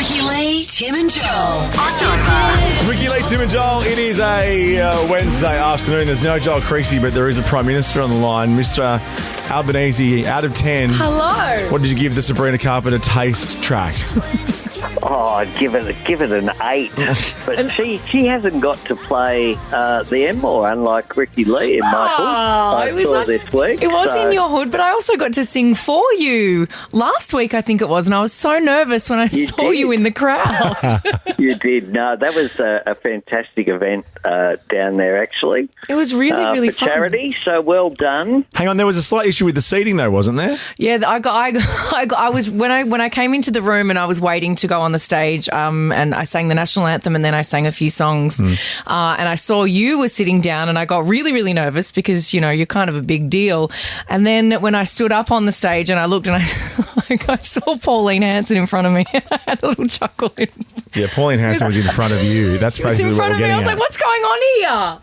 Ricki-Lee, Tim and Joel. Ricki-Lee, Tim and Joel. It is a Wednesday afternoon. There's no Joel Creasy, but there is a Prime Minister on the line. Mr. Albanese, out of 10. Hello. What did you give the Sabrina Carpenter taste track? Oh, I'd give it an 8. But she hasn't got to play the M more, unlike Ricki-Lee in my hood. I saw this week. It was in your hood, but I also got to sing for you last week, I think it was, and I was so nervous when I saw you in the crowd. You did. No, that was a fantastic event down there, actually. It was really for fun. charity, so well done. Hang on, there was a slight issue with the seating, though, wasn't there? Yeah, I was when I came into the room and I was waiting to go on the stage, and I sang the national anthem and then I sang a few songs, and I saw you were sitting down and I got really nervous because you're kind of a big deal. And then when I stood up on the stage and I looked and I saw Pauline Hanson in front of me, I had a little chuckle. Yeah, Pauline Hanson was in front of you. That's basically what we're getting at. I was like, what's going on here?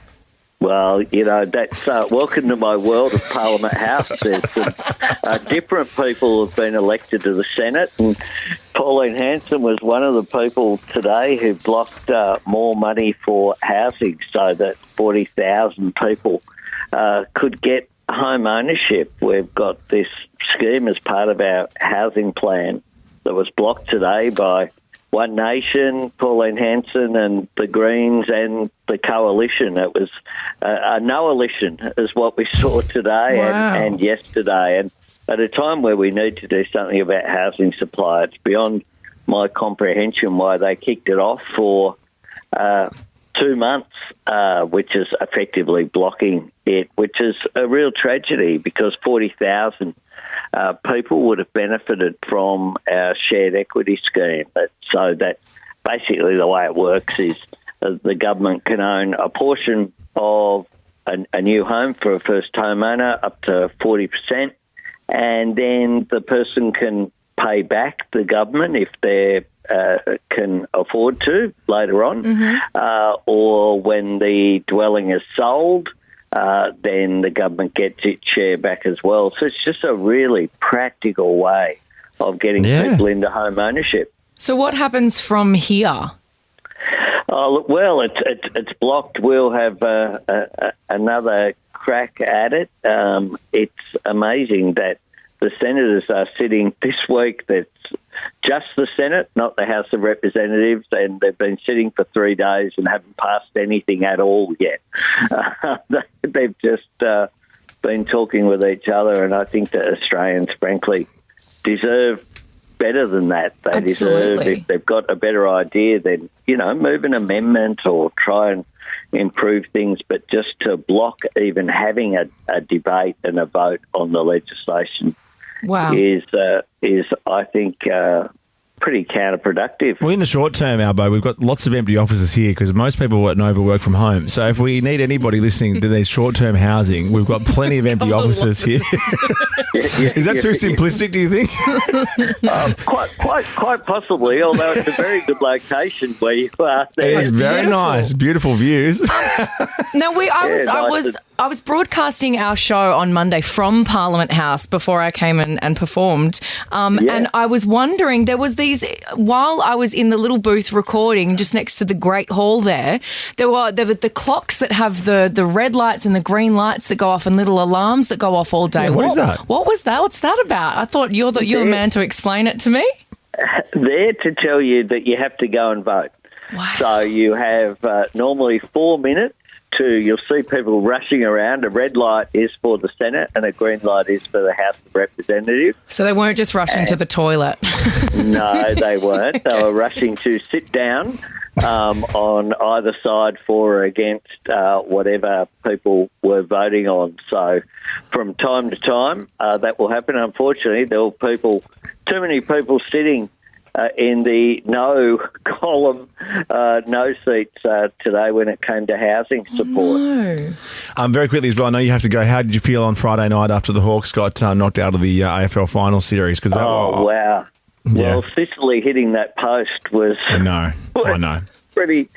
Well, that's welcome to my world of Parliament House. There's some different people have been elected to the Senate, and Pauline Hanson was one of the people today who blocked more money for housing so that 40,000 people could get home ownership. We've got this scheme as part of our housing plan that was blocked today by One Nation, Pauline Hanson and the Greens and the Coalition. It was a no-alition is what we saw today and yesterday. And at a time where we need to do something about housing supply, it's beyond my comprehension why they kicked it off for 2 months, which is effectively blocking it, which is a real tragedy because 40,000 people would have benefited from our shared equity scheme. So that basically the way it works is the government can own a portion of a new home for a first homeowner up to 40%, and then the person can pay back the government if they can afford to later on, or when the dwelling is sold, then the government gets its share back as well. So it's just a really practical way of getting people into home ownership. So what happens from here? Oh, look, well, it's blocked. We'll have another crack at it. It's amazing that the senators are sitting this week. That's just the Senate, not the House of Representatives, and they've been sitting for 3 days and haven't passed anything at all yet. They've just been talking with each other, and I think that Australians, frankly, deserve better than that. They deserve, if they've got a better idea, then, move an amendment or try and improve things, but just to block even having a debate and a vote on the legislation is I think, pretty counterproductive. Well, in the short term, Albo, we've got lots of empty offices here because most people at Nova work from home. So if we need anybody listening to these short-term housing, we've got plenty of empty offices here. Is that too simplistic, do you think? Quite possibly, although it's a very good location where you are there. It is very nice, beautiful views. I was broadcasting our show on Monday from Parliament House before I came and performed, and I was wondering, there was these, while I was in the little booth recording just next to the Great Hall there were the clocks that have the red lights and the green lights that go off and little alarms that go off all day. Yeah, what is that? What was that? What's that about? I thought you're the man to explain it to me. There to tell you that you have to go and vote. Wow. So you have normally 4 minutes you'll see people rushing around. A red light is for the Senate and a green light is for the House of Representatives. So they weren't just rushing to the toilet. No, they weren't. They were rushing to sit down on either side for or against whatever people were voting on. So from time to time, that will happen. Unfortunately, there were too many people sitting in the no column, no seats today when it came to housing support. No. Very quickly as well, I know you have to go. How did you feel on Friday night after the Hawks got knocked out of the AFL final series? Wow. Yeah. Well, Sicily hitting that post was... I know. Pretty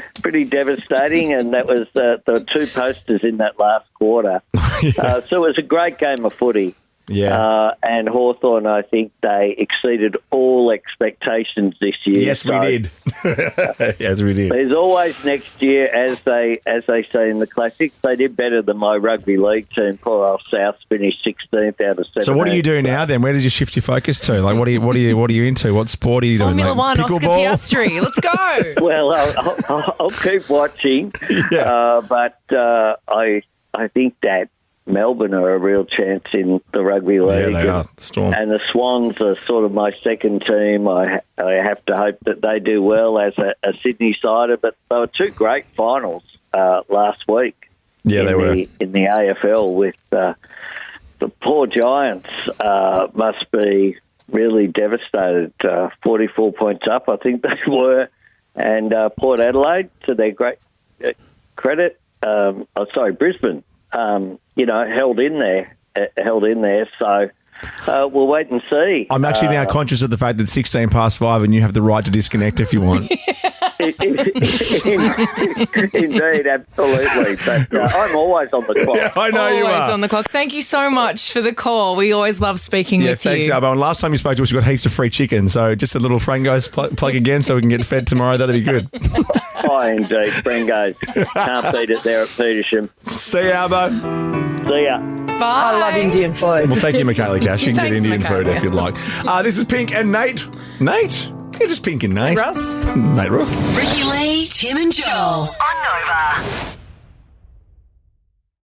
devastating, and that was the 2 posters in that last quarter. So it was a great game of footy. And Hawthorn, I think they exceeded all expectations this year. Yes, we did. Yes, we did. There's always next year, as they say in the classics, they did better than my rugby league team. Poor old South finished 16th out of 17. So what do you do now then? Where does you shift your focus to? Like, what are you into? What sport are you doing? Formula One, Oscar Pickleball? Piastri. Let's go. Well, I'll keep watching, but I think that Melbourne are a real chance in the rugby league. Yeah, they are. The Storm. And the Swans are sort of my second team. I have to hope that they do well as a Sydney sider, but they were two great finals last week. Yeah, they were. In the AFL with the poor Giants must be really devastated. 44 points up, I think they were. And Port Adelaide, to their great credit, Brisbane, held in there. So we'll wait and see. I'm actually now conscious of the fact that 16 past 5 and you have the right to disconnect if you want. Indeed, absolutely. But I'm always on the clock. Yeah, I know you are. Always on the clock. Thank you so much for the call. We always love speaking with thanks, you. Albo. And last time you spoke to us, we got heaps of free chicken. So just a little Frangos plug again so we can get fed tomorrow. That'd be good. Oh, indeed. Frangos. Can't beat it there at Petersham. See you, Albo. See ya. Bye. I love Indian food. Well, thank you, Michaela Cash. You can Thanks, get Indian Michaela. food if you'd like. This is Pink and Nate. Nate? Yeah, just Pink and Nate. Russ? Nate Ross. Ricki-Lee, Tim and Joel. On Nova.